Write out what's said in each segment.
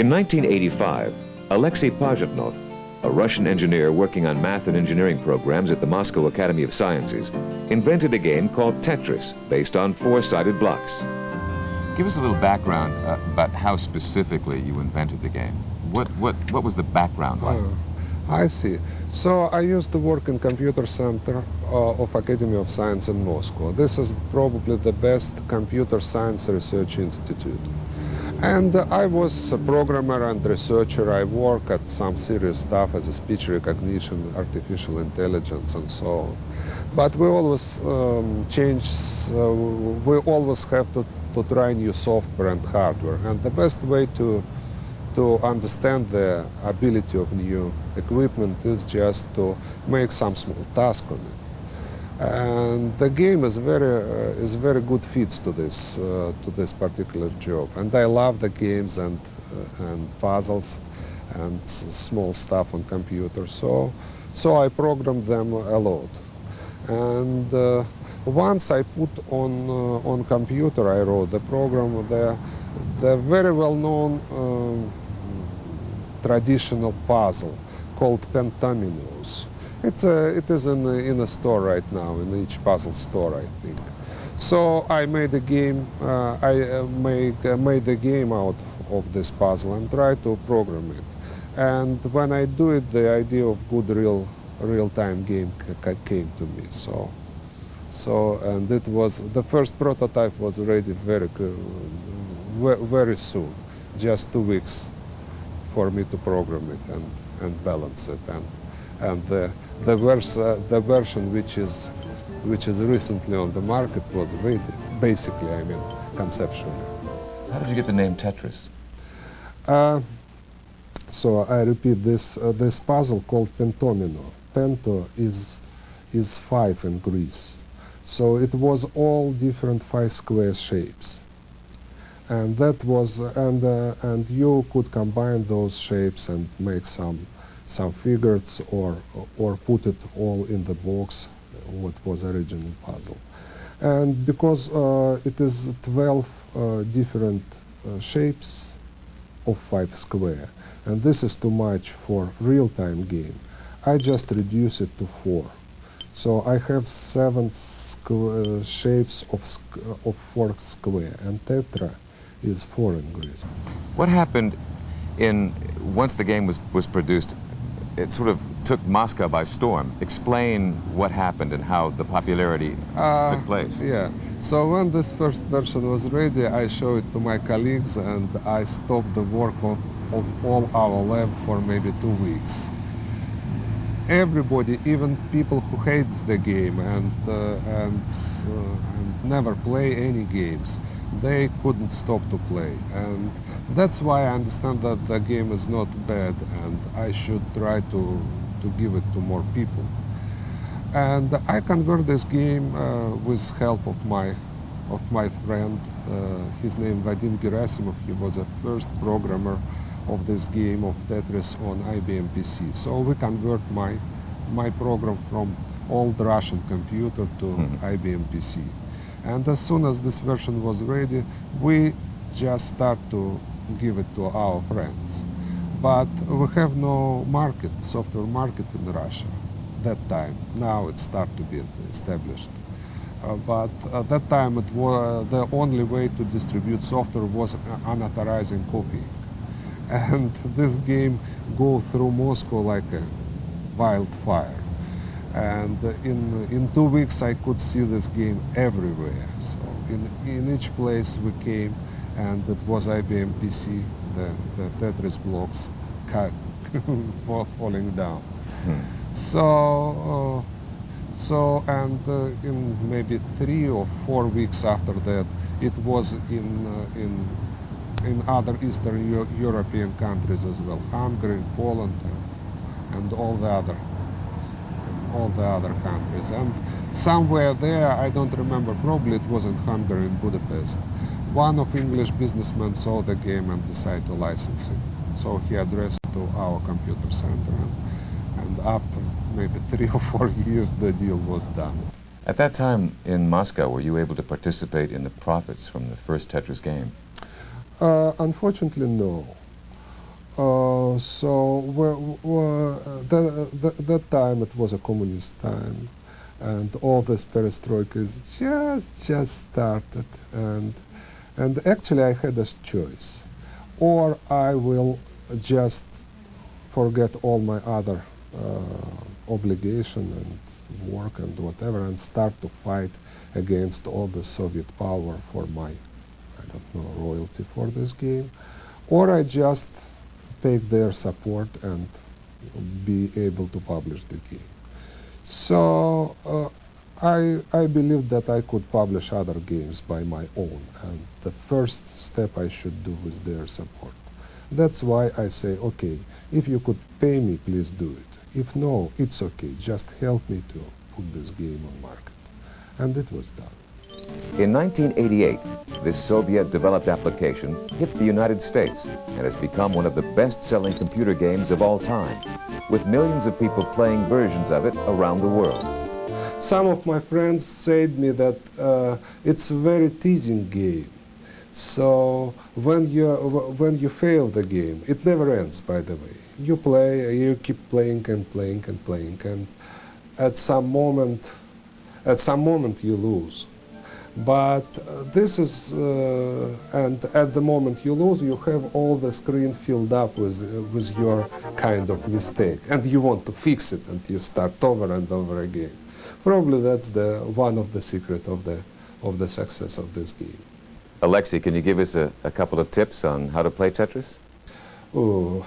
In 1985, Alexey Pajitnov, a Russian engineer working on math and engineering programs at the Moscow Academy of Sciences, invented a game called Tetris, based on four-sided blocks. Give us a little background about how specifically you invented the game. What was the background like? I see. So I used to work in computer center of Academy of Science in Moscow. This is probably the best computer science research institute. And I was a programmer and researcher. I work at some serious stuff as a speech recognition, artificial intelligence, and so on. But we always we always have to try new software and hardware. And the best way to understand the ability of new equipment is just to make some small task on it. And the game is very good fits to this particular job. And I love the games and puzzles and small stuff on computer. So I programmed them a lot. And once I put on computer, I wrote the program. The very well-known traditional puzzle called Pentominoes. It is in a store right now, in each puzzle store, I think. So I made a game. Made a game out of this puzzle and tried to program it. And when I do it, the idea of good real-time game came to me. And it was the first prototype was ready very soon, just 2 weeks for me to program it and balance it. And the version which is recently on the market was ready, basically, I mean, conceptually. How did you get the name Tetris? So I repeat this puzzle called Pentomino. Pento is 5 in Greece. So it was all different 5 square shapes. And that was and you could combine those shapes and make some figures or put it all in the box, what was original puzzle. And because it is 12 different shapes of 5 square, and this is too much for real-time game, I just reduce it to 4. So I have 7 shapes of 4 square, and tetra is 4 in Greece. What happened once the game was produced? It sort of took Moscow by storm. Explain what happened and how the popularity took place. Yeah. So when this first version was ready, I showed it to my colleagues, and I stopped the work of all our lab for maybe 2 weeks. Everybody, even people who hate the game and never play any games, they couldn't stop to play. And that's why I understand that the game is not bad, and I should try to give it to more people. And I convert this game with help of my friend. His name Vadim Gerasimov. He was the first programmer of this game of Tetris on IBM PC. So we convert my program from old Russian computer to IBM PC. And as soon as this version was ready, we just start to give it to our friends. But we have no market, software market in Russia that time. Now it started to be established. But at that time, it was the only way to distribute software was unauthorized copying. And this game go through Moscow like a wildfire. And in 2 weeks, I could see this game everywhere. So in each place we came, and it was IBM PC, the Tetris blocks falling down. In maybe 3 or 4 weeks after that, it was in other Eastern European countries as well, Hungary, Poland, and all the other countries. And somewhere there, I don't remember, probably it was in Hungary, in Budapest, one of English businessmen saw the game and decided to license it. So he addressed it to our computer center, and after maybe 3 or 4 years, the deal was done. At that time in Moscow, were you able to participate in the profits from the first Tetris game? Unfortunately, no. That time it was a communist time, and all this perestroika is just started, and actually I had a choice, or I will just forget all my other obligation and work and whatever, and start to fight against all the Soviet power for my, I don't know, royalty for this game, or I just take their support and be able to publish the game. So I believe that I could publish other games by my own, and the first step I should do with their support. That's why I say, okay, if you could pay me, please do it. If no, it's okay, just help me to put this game on market. And it was done. In 1988, this Soviet-developed application hit the United States and has become one of the best-selling computer games of all time, with millions of people playing versions of it around the world. Some of my friends said me that it's a very teasing game. So when you fail the game, it never ends, by the way. You play, you keep playing and playing and playing, and at some moment you lose. But this is, and at the moment you lose, you have all the screen filled up with your kind of mistake, and you want to fix it, and you start over and over again. Probably that's one of the secrets of the success of this game. Alexey, can you give us a couple of tips on how to play Tetris? Oh,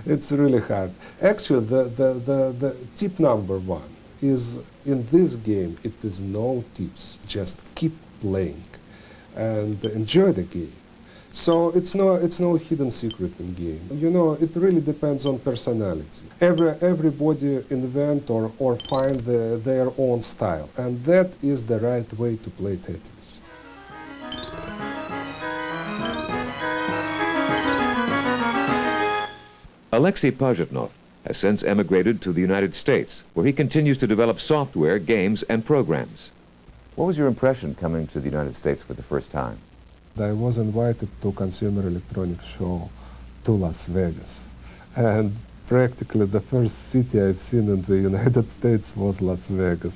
it's really hard. Actually, the tip number one is, in this game, it is no tips. Just keep playing and enjoy the game. So it's no hidden secret in game. You know, it really depends on personality. Everybody invent or find their own style, and that is the right way to play Tetris. Alexey Pajitnov has since emigrated to the United States, where he continues to develop software, games, and programs. What was your impression coming to the United States for the first time? I was invited to Consumer Electronics Show to Las Vegas, and practically the first city I've seen in the United States was Las Vegas.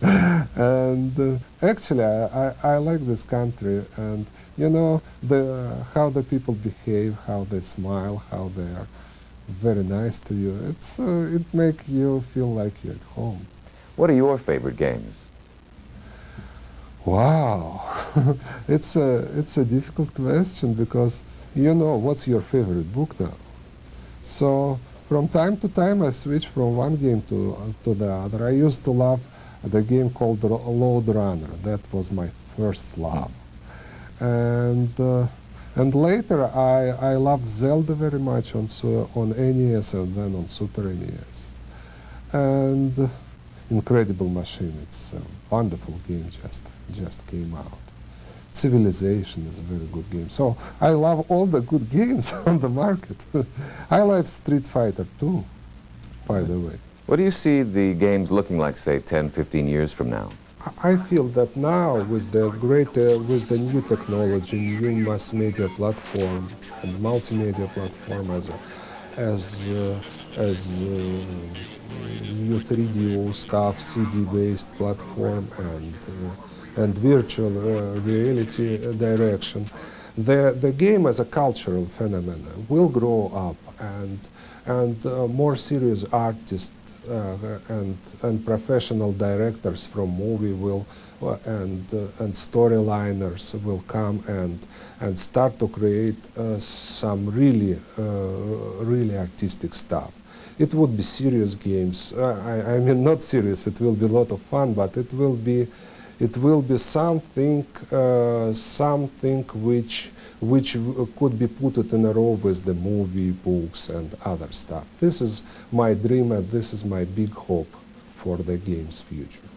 And actually I like this country, and you know, how the people behave, how they smile, how they are very nice to you. It makes you feel like you're at home. What are your favorite games? Wow, it's a difficult question, because you know, what's your favorite book now? So from time to time I switch from one game to the other. I used to love the game called Load Runner. That was my first love. And later I loved Zelda very much on NES and then on Super NES. And Incredible Machine, it's a wonderful game, just came out. Civilization is a very good game. So I love all the good games on the market. I like Street Fighter too, by the way. What do you see the games looking like, say, 10, 15 years from now? I feel that now, with the new technology, new mass media platform and multimedia platform, as new 3D stuff, CD-based platform, and virtual reality direction, the game as a cultural phenomenon will grow up, and more serious artists and professional directors from movie and storyliners will come and start to create some really artistic stuff. It would be serious games. I mean, not serious. It will be a lot of fun, but it will be something which could be put in a row with the movie, books, and other stuff. This is my dream, and this is my big hope for the game's future.